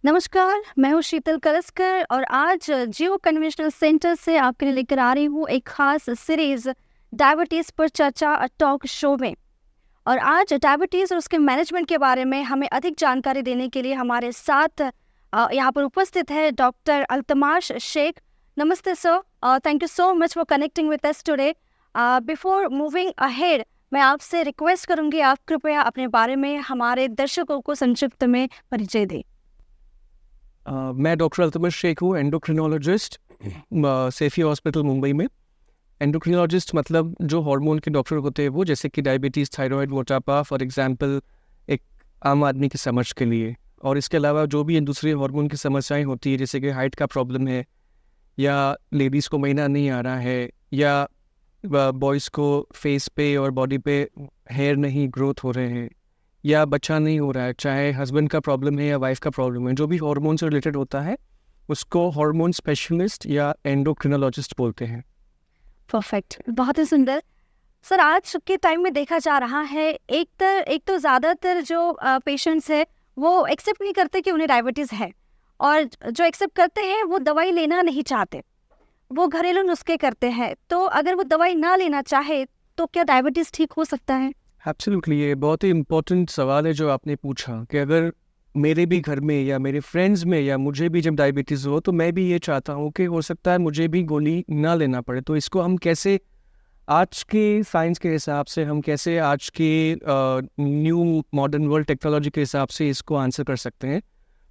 नमस्कार, मैं हूँ शीतल कलस्कर और आज जियो कन्वेंशनल सेंटर से आपके लिए लेकर आ रही हूँ एक खास सीरीज डायबिटीज़ पर चर्चा टॉक शो में। और आज डायबिटीज़ और उसके मैनेजमेंट के बारे में हमें अधिक जानकारी देने के लिए हमारे साथ यहाँ पर उपस्थित है डॉक्टर अल्तमाश शेख। नमस्ते sir, thank you so much for connecting with us today. Before moving ahead, मैं आपसे रिक्वेस्ट करूँगी आप कृपया अपने बारे में हमारे दर्शकों को संक्षिप्त में परिचय दें। मैं डॉक्टर अल्तमश शेख हूँ, एंडोक्रिनोलॉजिस्ट, सेफी हॉस्पिटल मुंबई में। एंडोक्रिनोलॉजिस्ट मतलब जो हार्मोन के डॉक्टर होते हैं वो, जैसे कि डायबिटीज़, थायराइड, मोटापा फॉर एग्जांपल, एक आम आदमी की समझ के लिए। और इसके अलावा जो भी दूसरे हार्मोन की समस्याएं होती है, जैसे कि हाइट का प्रॉब्लम है, या लेडीज़ को महीना नहीं आ रहा है, या बॉयज़ को फेस पे और बॉडी पे हेयर नहीं ग्रोथ हो रहे हैं, या बच्चा नहीं हो रहा है, चाहे हस्बैंड का प्रॉब्लम है या वाइफ का प्रॉब्लम है, जो भी हार्मोन से रिलेटेड होता है उसको हार्मोन स्पेशलिस्ट या एंडोक्रिनोलॉजिस्ट बोलते हैं। परफेक्ट, बहुत ही सुंदर। सर, आज के टाइम में देखा जा रहा है एक तो ज़्यादातर जो पेशेंट्स है वो एक्सेप्ट नहीं करते कि उन्हें डायबिटीज़ है, और जो एक्सेप्ट करते हैं वो दवाई लेना नहीं चाहते, वो घरेलू नुस्खे करते हैं। तो अगर वो दवाई ना लेना चाहे तो क्या डायबिटीज़ ठीक हो सकता है? एब्सोल्युटली, ये बहुत ही इम्पोर्टेंट सवाल है जो आपने पूछा कि अगर मेरे भी घर में या मेरे फ्रेंड्स में या मुझे भी जब डायबिटीज़ हो तो मैं भी ये चाहता हूँ कि हो सकता है मुझे भी गोली ना लेना पड़े। तो इसको हम कैसे आज के साइंस के हिसाब से, हम कैसे आज के न्यू मॉडर्न वर्ल्ड टेक्नोलॉजी के हिसाब से इसको आंसर कर सकते हैं।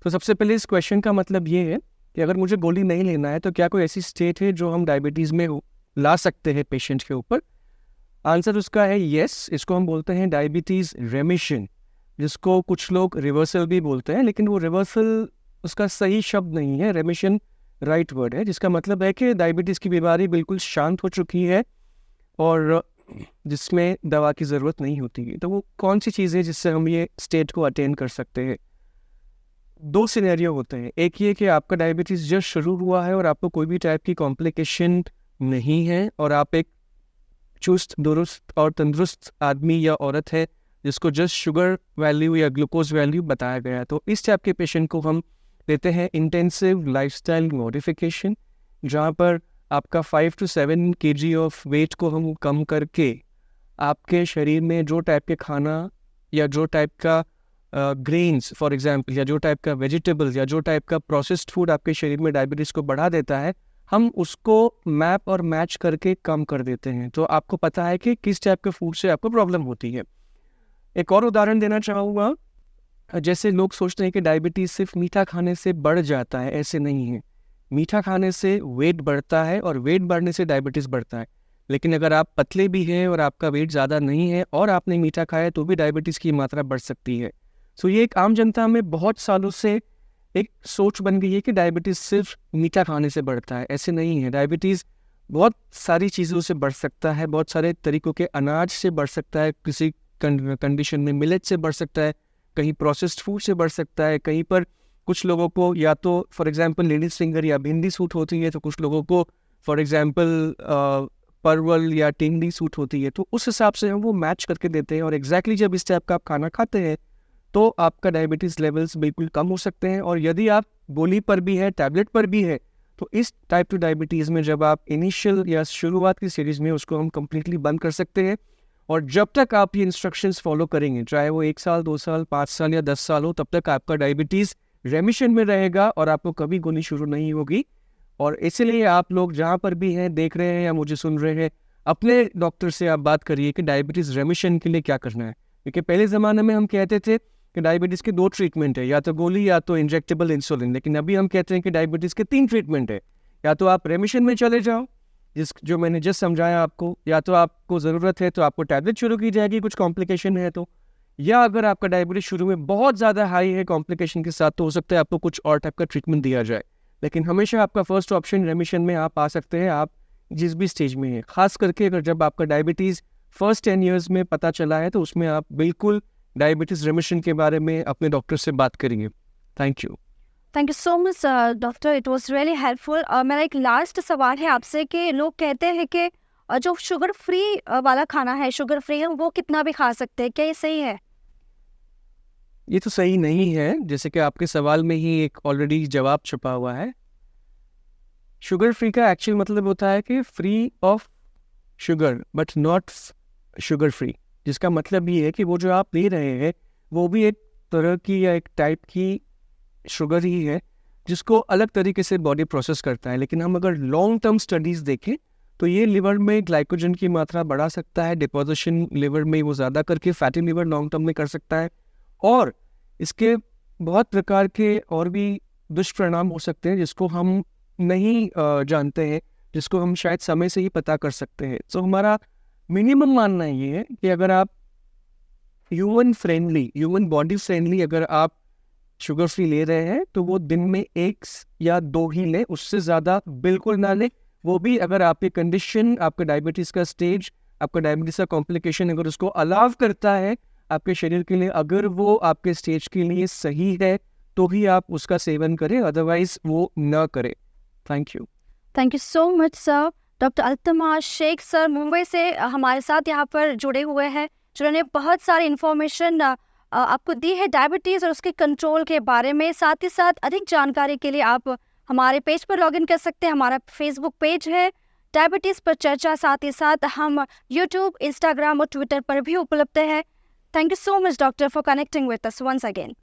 तो सबसे पहले इस क्वेश्चन का मतलब ये है कि अगर मुझे गोली नहीं लेना है तो क्या कोई ऐसी स्टेट है जो हम डायबिटीज़ में ला सकते हैं पेशेंट के ऊपर। आंसर उसका है येस। इसको हम बोलते हैं डायबिटीज़ रेमिशन, जिसको कुछ लोग रिवर्सल भी बोलते हैं, लेकिन वो रिवर्सल उसका सही शब्द नहीं है, रेमिशन राइट वर्ड है, जिसका मतलब है कि डायबिटीज़ की बीमारी बिल्कुल शांत हो चुकी है और जिसमें दवा की ज़रूरत नहीं होती है। तो वो कौन सी चीज़ है जिससे हम ये स्टेट को अटेन कर सकते हैं? दो सिनेरियो होते हैं। एक ये कि आपका डायबिटीज़ जस्ट शुरू हुआ है और आपको कोई भी टाइप की कॉम्प्लिकेशन नहीं है और आप एक चुस्त दुरुस्त और तंदुरुस्त आदमी या औरत है जिसको जस्ट शुगर वैल्यू या ग्लूकोज वैल्यू बताया गया है। तो इस टाइप के पेशेंट को हम देते हैं इंटेंसिव लाइफस्टाइल मॉडिफिकेशन, जहाँ पर आपका 5 to 7 kg ऑफ वेट को हम कम करके आपके शरीर में जो टाइप के खाना या जो टाइप का ग्रेन्स फॉर एग्जांपल, या जो टाइप का वेजिटेबल्स या जो टाइप का प्रोसेस्ड फूड आपके शरीर में डायबिटीज़ को बढ़ा देता है, हम उसको मैप और मैच करके कम कर देते हैं। तो आपको पता है कि किस टाइप के फूड से आपको प्रॉब्लम होती है। एक और उदाहरण देना चाहूँगा। जैसे लोग सोचते हैं कि डायबिटीज़ सिर्फ मीठा खाने से बढ़ जाता है, ऐसे नहीं है। मीठा खाने से वेट बढ़ता है और वेट बढ़ने से डायबिटीज़ बढ़ता है। लेकिन अगर आप पतले भी हैं और आपका वेट ज़्यादा नहीं है और आपने मीठा खाया तो भी डायबिटीज़ की मात्रा बढ़ सकती है। सो ये एक आम जनता में बहुत सालों से एक सोच बन गई है कि डायबिटीज़ सिर्फ मीठा खाने से बढ़ता है। ऐसे नहीं है। डायबिटीज़ बहुत सारी चीज़ों से बढ़ सकता है, बहुत सारे तरीक़ों के अनाज से बढ़ सकता है, किसी कंडीशन में मिलेट से बढ़ सकता है, कहीं प्रोसेस्ड फूड से बढ़ सकता है, कहीं पर कुछ लोगों को या तो फॉर एग्जांपल लेडीज फिंगर या भिंडी सूट होती है, तो कुछ लोगों को फॉर एग्जांपल परवल या टिंडी सूट होती है। तो उस हिसाब से हम वो मैच करके देते हैं और एग्जैक्टली जब इस टाइप का आप खाना खाते हैं तो आपका डायबिटीज़ लेवल्स बिल्कुल कम हो सकते हैं। और यदि आप गोली पर भी है, टैबलेट पर भी है, तो इस टाइप 2 डायबिटीज़ में जब आप इनिशियल या शुरुआत की सीरीज़ में उसको हम कम्प्लीटली बंद कर सकते हैं। और जब तक आप ये इंस्ट्रक्शंस फॉलो करेंगे, चाहे वो 1 साल, 2 साल, 5 साल या 10 साल हो, तब तक आपका डायबिटीज़ रेमिशन में रहेगा और आपको कभी गोली शुरू नहीं होगी। और इसीलिए आप लोग जहाँ पर भी हैं, देख रहे हैं या मुझे सुन रहे हैं, अपने डॉक्टर से आप बात करिए कि डायबिटीज़ रेमिशन के लिए क्या करना है। क्योंकि पहले ज़माने में हम कहते थे कि डायबिटीज़ के 2 ट्रीटमेंट है, या तो गोली या तो इंजेक्टेबल इंसुलिन। लेकिन अभी हम कहते हैं कि डायबिटीज़ के 3 ट्रीटमेंट है। या तो आप रेमिशन में चले जाओ, जो मैंने जस्ट समझाया आपको, या तो आपको ज़रूरत है तो आपको टैबलेट शुरू की जाएगी कुछ कॉम्प्लिकेशन है तो, या अगर आपका डायबिटीज़ शुरू में बहुत ज़्यादा हाई है कॉम्प्लिकेशन के साथ, तो हो सकता है आपको कुछ और टाइप का ट्रीटमेंट दिया जाए। लेकिन हमेशा आपका फर्स्ट ऑप्शन रेमिशन में आप आ सकते हैं, आप जिस भी स्टेज में हैं। खास करके अगर जब आपका डायबिटीज़ फर्स्ट 10 ईयर्स में पता चला है, तो उसमें आप बिल्कुल डायबिटीज़ रेमिशन के बारे में अपने डॉक्टर से बात करेंगे। Thank you so much doctor, it was really helpful. मेरा एक लास्ट सवाल है आपसे कि लोग कहते हैं कि जो शुगर फ्री वाला खाना है, शुगर फ्री है, वो कितना भी खा सकते हैं, क्या ये सही है? ये तो सही नहीं है, जैसे कि आपके सवाल में ही एक ऑलरेडी जवाब छुपा हुआ है। शुगर फ्री का एक्चुअल मतलब होता है कि free of sugar but not sugar free, जिसका मतलब ये है कि वो जो आप ले रहे हैं वो भी एक तरह की या एक टाइप की शुगर ही है जिसको अलग तरीके से बॉडी प्रोसेस करता है। लेकिन हम अगर लॉन्ग टर्म स्टडीज़ देखें तो ये लिवर में ग्लाइकोजन की मात्रा बढ़ा सकता है, डिपोजिशन लिवर में वो ज़्यादा करके फैटी लिवर लॉन्ग टर्म में कर सकता है, और इसके बहुत प्रकार के और भी दुष्परिणाम हो सकते हैं जिसको हम नहीं जानते हैं, जिसको हम शायद समय से ही पता कर सकते हैं। तो हमारा मिनिमम मानना ये है कि अगर आप ह्यूमन बॉडी फ्रेंडली अगर आप शुगर फ्री ले रहे हैं तो वो दिन में 1 या 2 ही लें, उससे ज़्यादा बिल्कुल ना लें। वो भी अगर आपकी कंडीशन, आपका डायबिटीज़ का स्टेज, आपका डायबिटीज़ का कॉम्प्लिकेशन अगर उसको अलाव करता है आपके शरीर के लिए, अगर वो आपके स्टेज के लिए सही है तो ही आप उसका सेवन करें, अदरवाइज वो ना करें। Thank you. Thank you so much sir. Doctor Altamas Shaikh sir Mumbai से हमारे साथ यहाँ पर जुड़े हुए हैं, जिन्होंने बहुत सारी इन्फॉर्मेशन आपको दी है डायबिटीज़ और उसके कंट्रोल के बारे में। साथ ही साथ अधिक जानकारी के लिए आप हमारे पेज पर लॉगिन कर सकते हैं। हमारा फेसबुक पेज है डायबिटीज़ पर चर्चा, साथ ही साथ हम यूट्यूब, इंस्टाग्राम और ट्विटर पर भी उपलब्ध है। Thank you so much doctor for connecting with us once again.